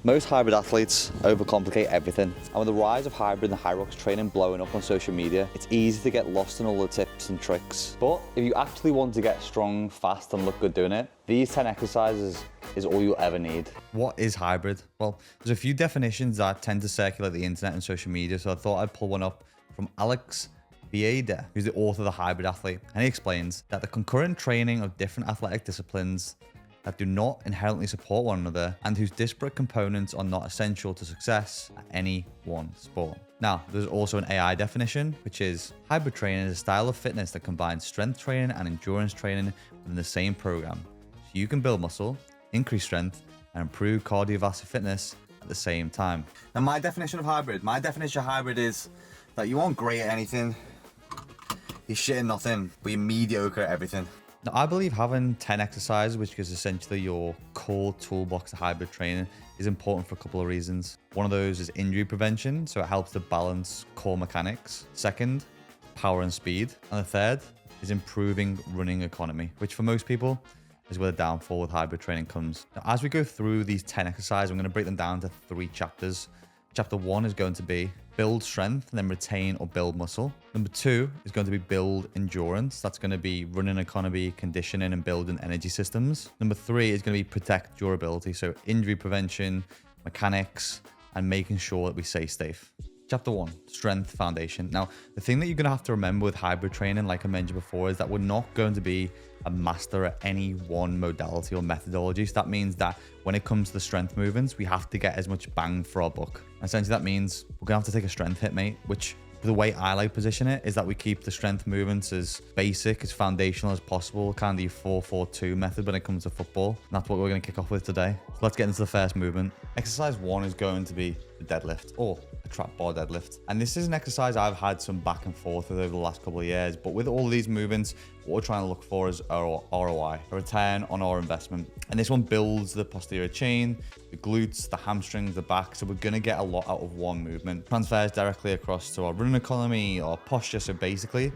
Most hybrid athletes overcomplicate everything, and with the rise of hybrid and HYROX training blowing up on social media, it's easy to get lost in all the tips and tricks. But if you actually want to get strong, fast and look good doing it, these 10 exercises is all you'll ever need. What is hybrid? Well, there's a few definitions that tend to circulate the internet and social media, so I thought I'd pull one up from Alex Viada, who's the author of The Hybrid Athlete, and he explains that the concurrent training of different athletic disciplines that do not inherently support one another and whose disparate components are not essential to success at any one sport. Now, there's also an AI definition, which is hybrid training is a style of fitness that combines strength training and endurance training within the same program. So you can build muscle, increase strength, and improve cardiovascular fitness at the same time. Now, my definition of hybrid is that you aren't great at anything, you're shit at nothing, but you're mediocre at everything. Now, I believe having 10 exercises, which is essentially your core toolbox of hybrid training, is important for a couple of reasons. One of those is injury prevention, so it helps to balance core mechanics. Second, power and speed. And the third is improving running economy, which for most people is where the downfall with hybrid training comes. Now, as we go through these 10 exercises, I'm going to break them down to 3 chapters. Chapter 1 is going to be build strength and then retain or build muscle. Number 2 is going to be build endurance. That's going to be running economy, conditioning, and building energy systems. Number 3 is going to be protect durability. So injury prevention, mechanics, and making sure that we stay safe. Chapter 1, strength foundation. Now, the thing that you're going to have to remember with hybrid training, like I mentioned before, is that we're not going to be a master at any one modality or methodology. So that means that when it comes to the strength movements, we have to get as much bang for our buck. Essentially, that means we're going to have to take a strength hit, mate, which the way I like to position it is that we keep the strength movements as basic, as foundational as possible, kind of the 4-4-2 method when it comes to football. And that's what we're going to kick off with today. So let's get into the first movement. Exercise 1 is going to be the deadlift, or a trap bar deadlift. And this is an exercise I've had some back and forth with over the last couple of years. But with all of these movements, what we're trying to look for is our ROI, a return on our investment. And this one builds the posterior chain, the glutes, the hamstrings, the back. So we're going to get a lot out of one movement. Transfers directly across to our running economy, our posture. So basically,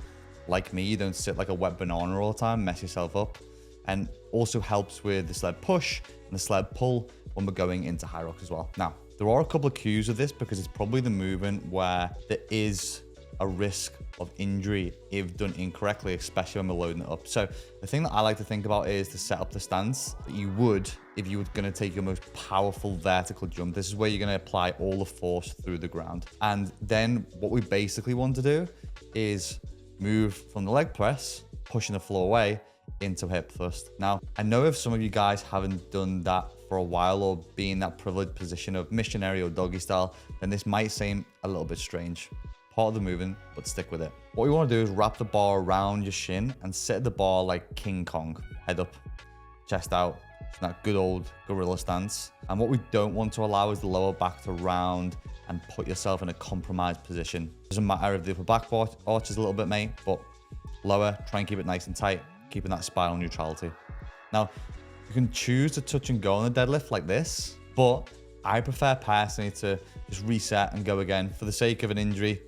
like me, you don't sit like a wet banana all the time, mess yourself up. And also helps with the sled push and the sled pull when we're going into HYROX as well. Now, there are a couple of cues with this because it's probably the movement where there is a risk of injury if done incorrectly, especially when we're loading it up. So the thing that I like to think about is to set up the stance that you would if you were going to take your most powerful vertical jump. This is where you're going to apply all the force through the ground. And then what we basically want to do is move from the leg press, pushing the floor away, into hip thrust. Now, I know if some of you guys haven't done that for a while or be in that privileged position of missionary or doggy style, then this might seem a little bit strange. Part of the movement, but stick with it. What we want to do is wrap the bar around your shin and sit the bar like King Kong. Head up, chest out, that good old gorilla stance. And what we don't want to allow is the lower back to round and put yourself in a compromised position. Doesn't matter if the upper back arches a little bit, mate, but lower, try and keep it nice and tight, keeping that spinal neutrality. Now, you can choose to touch and go on the deadlift like this, but I prefer personally to just reset and go again. For the sake of an injury,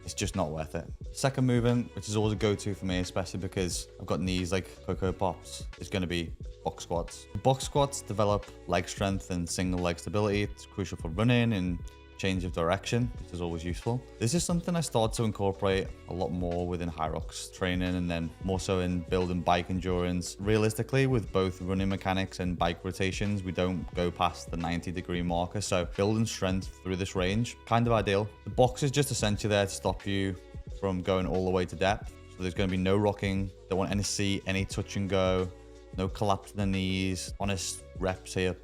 it's just not worth it. Second movement, which is always a go-to for me, especially because I've got knees like Coco Pops, is going to be box squats. Box squats develop leg strength and single leg stability. It's crucial for running and change of direction, which is always useful. This is something I started to incorporate a lot more within HYROX training and then more so in building bike endurance. Realistically, with both running mechanics and bike rotations, we don't go past the 90-degree marker. So building strength through this range, kind of ideal. The box is just essentially there to stop you from going all the way to depth. So there's going to be no rocking. Don't want any seat, any touch and go, no collapse in the knees. Honest reps here,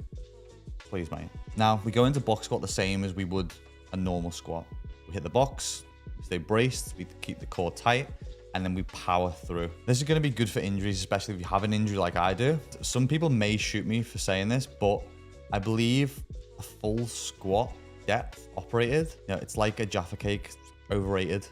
please, mate. Now, we go into box squat the same as we would a normal squat. We hit the box, we stay braced, we keep the core tight, and then we power through. This is going to be good for injuries, especially if you have an injury like I do. Some people may shoot me for saying this, but I believe a full squat depth operated, it's like a Jaffa cake, overrated.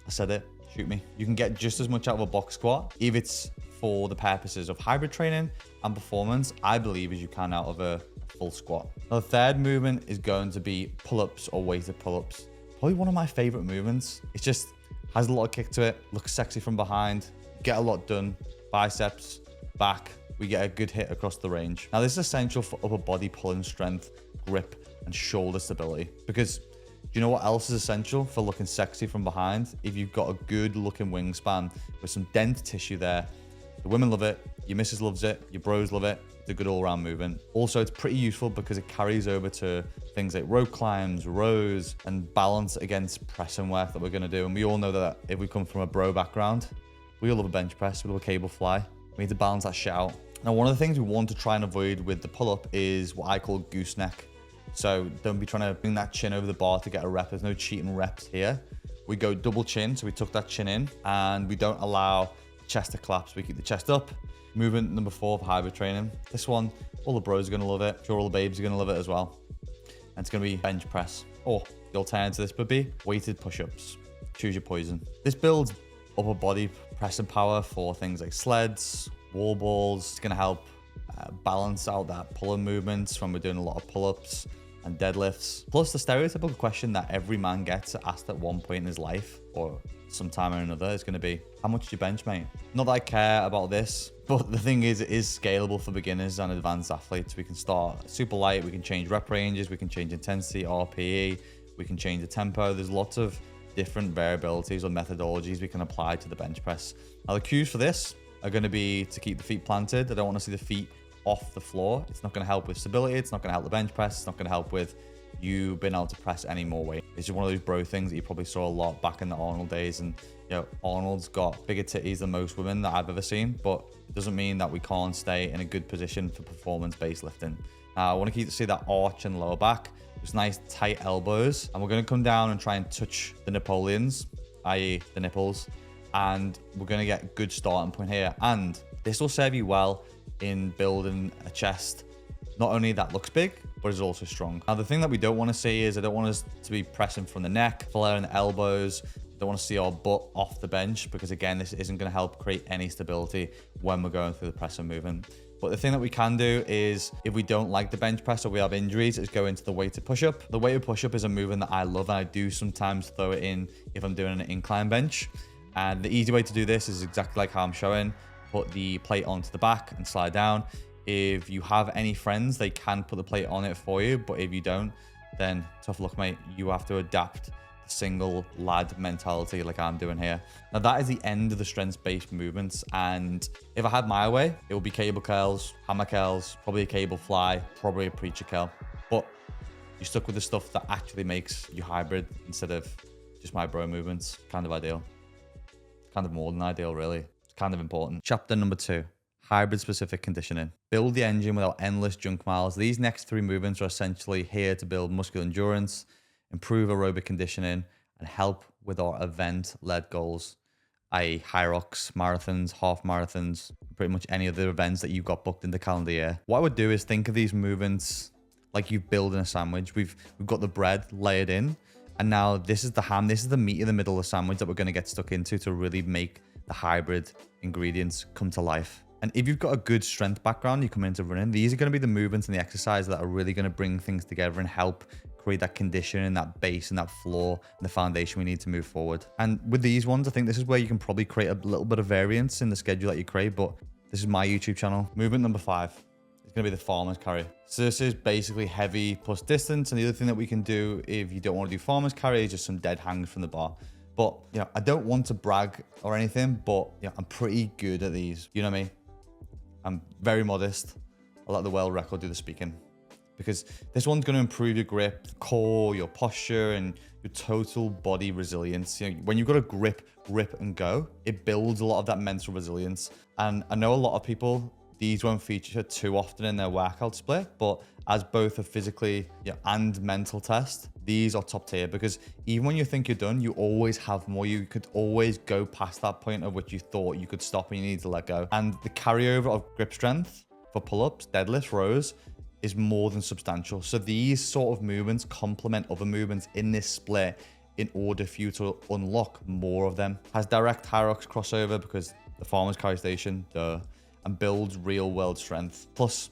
I said it, shoot me. You can get just as much out of a box squat if it's for the purposes of hybrid training and performance, I believe, as you can out of a full squat. Now, the third movement is going to be pull-ups or weighted pull-ups. Probably one of my favorite movements. It just has a lot of kick to it, looks sexy from behind, get a lot done, biceps, back, we get a good hit across the range. Now, this is essential for upper body pulling strength, grip, and shoulder stability. Because do you know what else is essential for looking sexy from behind? If you've got a good looking wingspan with some dense tissue there, the women love it, your missus loves it, your bros love it. It's a good all-round movement. Also, it's pretty useful because it carries over to things like rope climbs, rows, and balance against press and work that we're gonna do. And we all know that if we come from a bro background, we all love a bench press, we love a cable fly. We need to balance that shit out. Now, one of the things we want to try and avoid with the pull-up is what I call gooseneck. So don't be trying to bring that chin over the bar to get a rep. There's no cheating reps here. We go double chin, so we tuck that chin in, and we don't allow the chest to collapse. We keep the chest up. Movement number 4 for hybrid training. This one, all the bros are gonna love it. I'm sure all the babes are gonna love it as well. And it's gonna be bench press. Or the alternative to this would be weighted push-ups. Choose your poison. This builds upper body press and power for things like sleds, wall balls. It's gonna help balance out that pulling movements when we're doing a lot of pull-ups and deadlifts. Plus the stereotypical question that every man gets asked at one point in his life or sometime or another is going to be, how much do you bench, mate? Not that I care about this, but the thing is, it is scalable for beginners and advanced athletes. We can start super light, we can change rep ranges, we can change intensity, RPE, we can change the tempo. There's lots of different variabilities or methodologies we can apply to the bench press. Now the cues for this are going to be to keep the feet planted. I don't want to see the feet off the floor. It's not going to help with stability. It's not going to help the bench press. It's not going to help with you being able to press any more weight. It's just one of those bro things that you probably saw a lot back in the Arnold days. And you know, Arnold's got bigger titties than most women that I've ever seen, but it doesn't mean that we can't stay in a good position for performance-based lifting. Now, I want to see that arch and lower back. Just nice tight elbows. And we're going to come down and try and touch the Napoleons, i.e. the nipples. And we're going to get a good starting point here. And this will serve you well in building a chest, not only that looks big, but is also strong. Now, the thing that we don't want to see is I don't want us to be pressing from the neck, flaring the elbows. I don't want to see our butt off the bench because, again, this isn't going to help create any stability when we're going through the press and movement. But the thing that we can do is, if we don't like the bench press or we have injuries, is go into the weighted push-up. The weighted push-up is a movement that I love, and I do sometimes throw it in if I'm doing an incline bench. And the easy way to do this is exactly like how I'm showing. Put the plate onto the back and slide down. If you have any friends, they can put the plate on it for you. But if you don't, then tough luck, mate. You have to adapt the single lad mentality like I'm doing here. Now, that is the end of the strength-based movements. And if I had my way, it would be cable curls, hammer curls, probably a cable fly, probably a preacher curl. But you're stuck with the stuff that actually makes you hybrid instead of just my bro movements. Kind of ideal. Kind of more than ideal, really. It's kind of important. Chapter number 2. Hybrid specific conditioning. Build the engine without endless junk miles. These next 3 movements are essentially here to build muscular endurance, improve aerobic conditioning, and help with our event-led goals, i.e. Hyrox, marathons, half marathons, pretty much any other events that you've got booked in the calendar year. What I would do is think of these movements like you're building a sandwich. We've got the bread layered in, and now this is the ham. This is the meat in the middle of the sandwich that we're going to get stuck into to really make the hybrid ingredients come to life. And if you've got a good strength background, you come into running, these are going to be the movements and the exercises that are really going to bring things together and help create that condition and that base and that floor and the foundation we need to move forward. And with these ones, I think this is where you can probably create a little bit of variance in the schedule that you create, but this is my YouTube channel. Movement number 5 is going to be the farmer's carry. So this is basically heavy plus distance. And the other thing that we can do if you don't want to do farmer's carry is just some dead hangs from the bar. But, you know, I don't want to brag or anything, but you know, I'm pretty good at these. You know what I mean? I'm very modest. I'll let the world record do the speaking, because this one's going to improve your grip, core, your posture, and your total body resilience. You know, when you've got a grip and go, it builds a lot of that mental resilience. And I know a lot of people, these won't feature too often in their workout split, but as both a physically and mental test, these are top tier, because even when you think you're done, you always have more. You could always go past that point of which you thought you could stop and you need to let go. And the carryover of grip strength for pull-ups, deadlifts, rows is more than substantial. So these sort of movements complement other movements in this split in order for you to unlock more of them. Has direct Hyrox crossover because the farmer's carry station, and builds real world strength. Plus,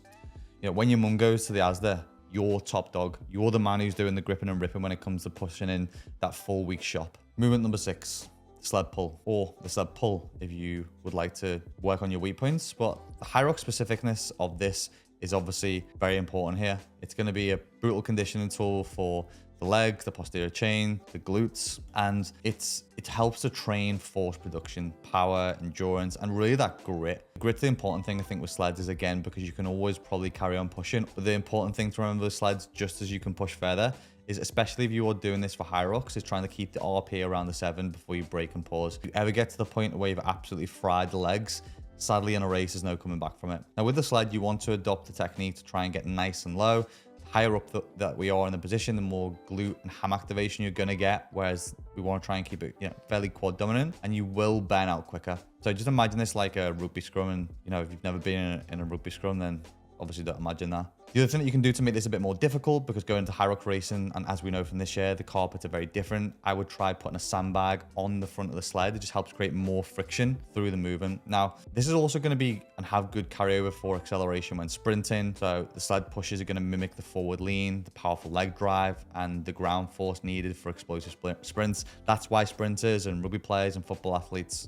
you know, when your mum goes to the Asda, you're top dog. You're the man who's doing the gripping and ripping when it comes to pushing in that full week shop. Movement number 6, sled pull, or the sled pull if you would like to work on your weak points. But the Hyrox specificness of this is obviously very important here. It's going to be a brutal conditioning tool for the legs, the posterior chain, the glutes, and it helps to train force production, power, endurance, and really that grit. Grit's the important thing I think with sleds is, again, because you can always probably carry on pushing. But the important thing to remember with sleds, just as you can push further, is especially if you are doing this for Hyrox, is trying to keep the RP around the 7 before you break and pause. If you ever get to the point where you've absolutely fried the legs, sadly in a race, there's no coming back from it. Now with the sled, you want to adopt the technique to try and get nice and low. Higher up that we are in the position, the more glute and ham activation you're going to get, whereas we want to try and keep it, fairly quad dominant, and you will burn out quicker. So just imagine this like a rugby scrum, and if you've never been in a rugby scrum, then obviously don't imagine that. The other thing that you can do to make this a bit more difficult, because going to Hyrox racing, and as we know from this year, the carpets are very different, I would try putting a sandbag on the front of the sled. It just helps create more friction through the movement. Now, this is also going to be and have good carryover for acceleration when sprinting. So the sled pushes are going to mimic the forward lean, the powerful leg drive, and the ground force needed for explosive sprints. That's why sprinters and rugby players and football athletes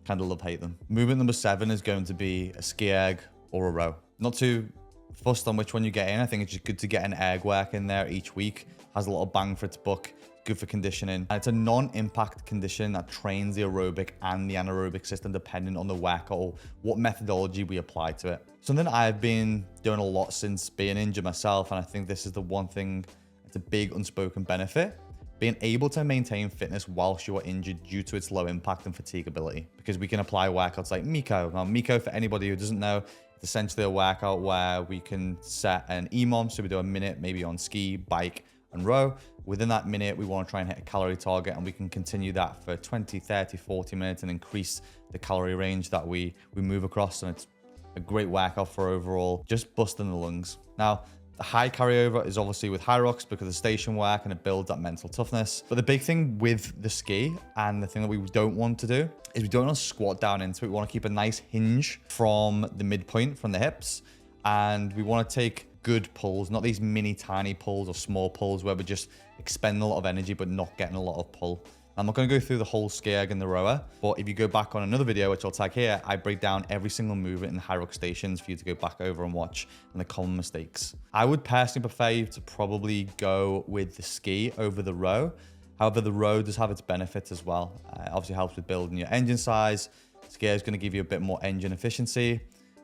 kind of hate them. Movement number 7 is going to be a ski erg or a row. Not too fussed on which one you get in. I think it's just good to get an erg work in there each week. Has a lot of bang for its buck, good for conditioning. And it's a non-impact condition that trains the aerobic and the anaerobic system depending on the workout or what methodology we apply to it. Something I've been doing a lot since being injured myself, and I think this is the one thing that's a big unspoken benefit, being able to maintain fitness whilst you are injured due to its low impact and fatigability, because we can apply workouts like Miko. Now, Miko, for anybody who doesn't know, it's essentially a workout where we can set an EMOM, so we do a minute maybe on ski, bike, and row. Within that minute, we want to try and hit a calorie target, and we can continue that for 20, 30, 40 minutes and increase the calorie range that we move across, and it's a great workout for overall just busting the lungs. Now, the high carryover is obviously with Hyrox because of station work, and it builds that mental toughness. But the big thing with the ski, and the thing that we don't want to do, is we don't want to squat down into it. We want to keep a nice hinge from the midpoint, from the hips, and we want to take good pulls, not these mini tiny pulls or small pulls where we're just expending a lot of energy but not getting a lot of pull. I'm not going to go through the whole ski erg and the rower, but if you go back on another video, which I'll tag here, I break down every single movement in the Hyrox stations for you to go back over and watch, and the common mistakes. I would personally prefer you to probably go with the ski over the row. However, the row does have its benefits as well. It obviously helps with building your engine size. Ski is going to give you a bit more engine efficiency.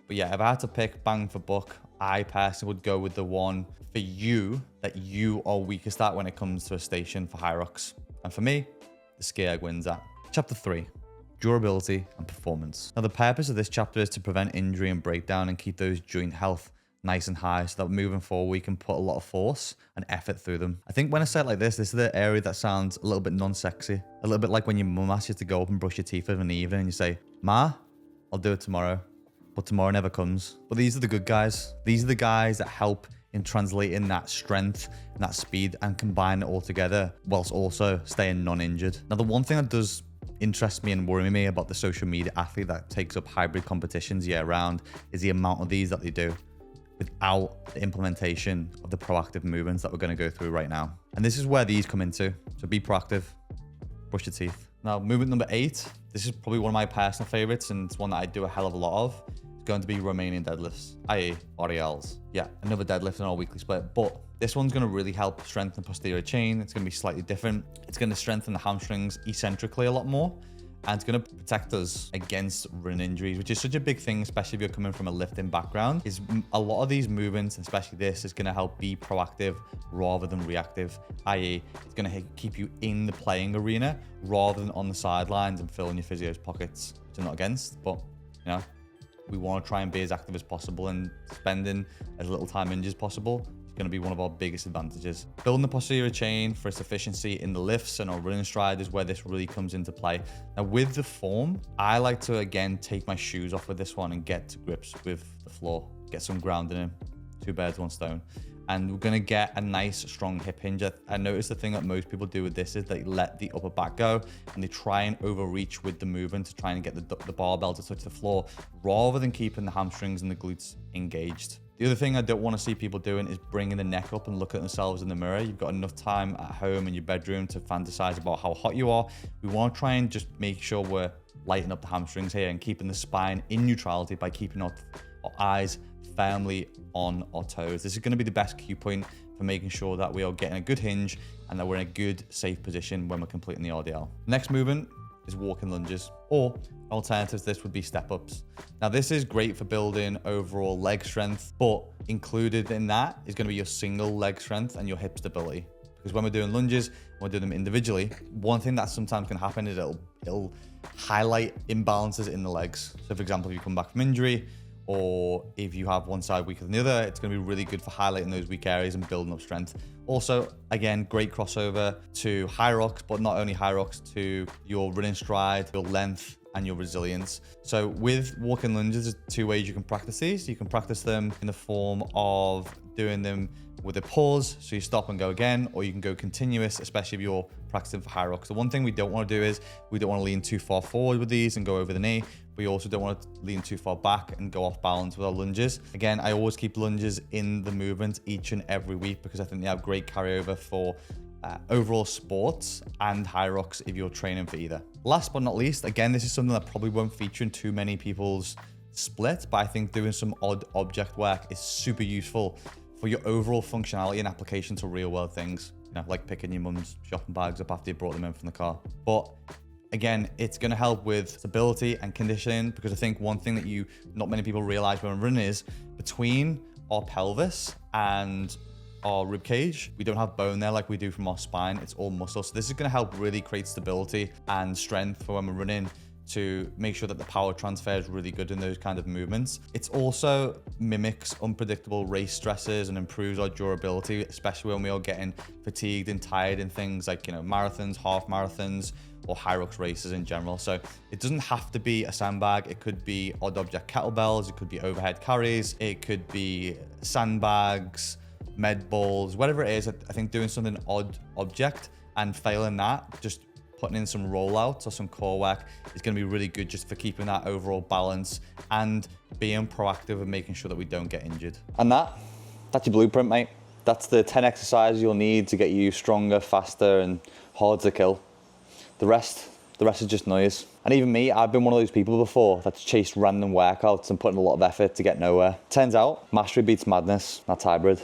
But yeah, if I had to pick bang for buck, I personally would go with the one for you that you are weakest at when it comes to a station for Hyrox. And for me, the ski erg wins that. Chapter 3, durability and performance. Now, the purpose of this chapter is to prevent injury and breakdown and keep those joint health nice and high so that moving forward, we can put a lot of force and effort through them. I think when I say it like this is the area that sounds a little bit non-sexy. A little bit like when your mum asks you to go up and brush your teeth in the evening and you say, "Ma, I'll do it tomorrow." But tomorrow never comes. But these are the good guys. These are the guys that help in translating that strength and that speed and combine it all together whilst also staying non-injured. Now, the one thing that does interest me and worry me about the social media athlete that takes up hybrid competitions year round is the amount of these that they do without the implementation of the proactive movements that we're going to go through right now. And this is where these come into. So be proactive, brush your teeth. Now, movement number 8, this is probably one of my personal favorites, and it's one that I do a hell of a lot of. Going to be Romanian deadlifts, i.e. RDLs. Yeah, another deadlift in our weekly split, but this one's going to really help strengthen posterior chain. It's going to be slightly different. It's going to strengthen the hamstrings eccentrically a lot more, and it's going to protect us against run injuries, which is such a big thing, especially if you're coming from a lifting background. Is a lot of these movements, especially this, is going to help be proactive rather than reactive, i.e. it's going to keep you in the playing arena rather than on the sidelines and filling your physio's pockets, which I'm not against, but we want to try and be as active as possible, and spending as little time injured as possible is going to be one of our biggest advantages. Building the posterior chain for its efficiency in the lifts and our running stride is where this really comes into play. Now, with the form, I like to, again, take my shoes off with this one and get to grips with the floor, get some grounding in. 2 birds, 1 stone. And we're going to get a nice, strong hip hinge. I noticed the thing that most people do with this is they let the upper back go and they try and overreach with the movement to try and get the barbell to touch the floor rather than keeping the hamstrings and the glutes engaged. The other thing I don't want to see people doing is bringing the neck up and looking at themselves in the mirror. You've got enough time at home in your bedroom to fantasize about how hot you are. We want to try and just make sure we're lighting up the hamstrings here and keeping the spine in neutrality by keeping our eyes firmly on our toes. This is going to be the best cue point for making sure that we are getting a good hinge and that we're in a good, safe position when we're completing the RDL. Next movement is walking lunges, or alternatives to this would be step ups. Now this is great for building overall leg strength, but included in that is going to be your single leg strength and your hip stability. Because when we're doing lunges, when we're doing them individually, one thing that sometimes can happen is it'll highlight imbalances in the legs. So for example, if you come back from injury, or if you have one side weaker than the other, it's going to be really good for highlighting those weak areas and building up strength. Also, again, great crossover to Hyrox, but not only Hyrox, to your running stride, your length, and your resilience. So with walking lunges, there's two ways you can practice these. You can practice them in the form of doing them with a pause, so you stop and go again, or you can go continuous, especially if you're practicing for Hyrox. The one thing we don't want to do is we don't want to lean too far forward with these and go over the knee. We also don't want to lean too far back and go off balance with our lunges. Again, I always keep lunges in the movement each and every week because I think they have great carryover for overall sports and Hyrox if you're training for either. Last but not least, again, this is something that probably won't feature in too many people's split, but I think doing some odd object work is super useful for your overall functionality and application to real world things, you know, like picking your mum's shopping bags up after you brought them in from the car. But again, it's going to help with stability and conditioning, because I think one thing that not many people realize when running is between our pelvis and our rib cage, we don't have bone there like we do from our spine. It's all muscle. So this is going to help really create stability and strength for when we're running, to make sure that the power transfer is really good in those kind of movements. It's also mimics unpredictable race stresses and improves our durability, especially when we are getting fatigued and tired in things like, you know, marathons, half marathons, or Hyrox races in general. So it doesn't have to be a sandbag. It could be odd object kettlebells. It could be overhead carries. It could be sandbags, med balls, whatever it is. I think doing something odd object and failing that, just putting in some rollouts or some core work is going to be really good just for keeping that overall balance and being proactive and making sure that we don't get injured. And that's your blueprint, mate. That's the 10 exercises you'll need to get you stronger, faster, and hard to kill. The rest is just noise. And even me, I've been one of those people before that's chased random workouts and put in a lot of effort to get nowhere. Turns out, mastery beats madness. That's hybrid.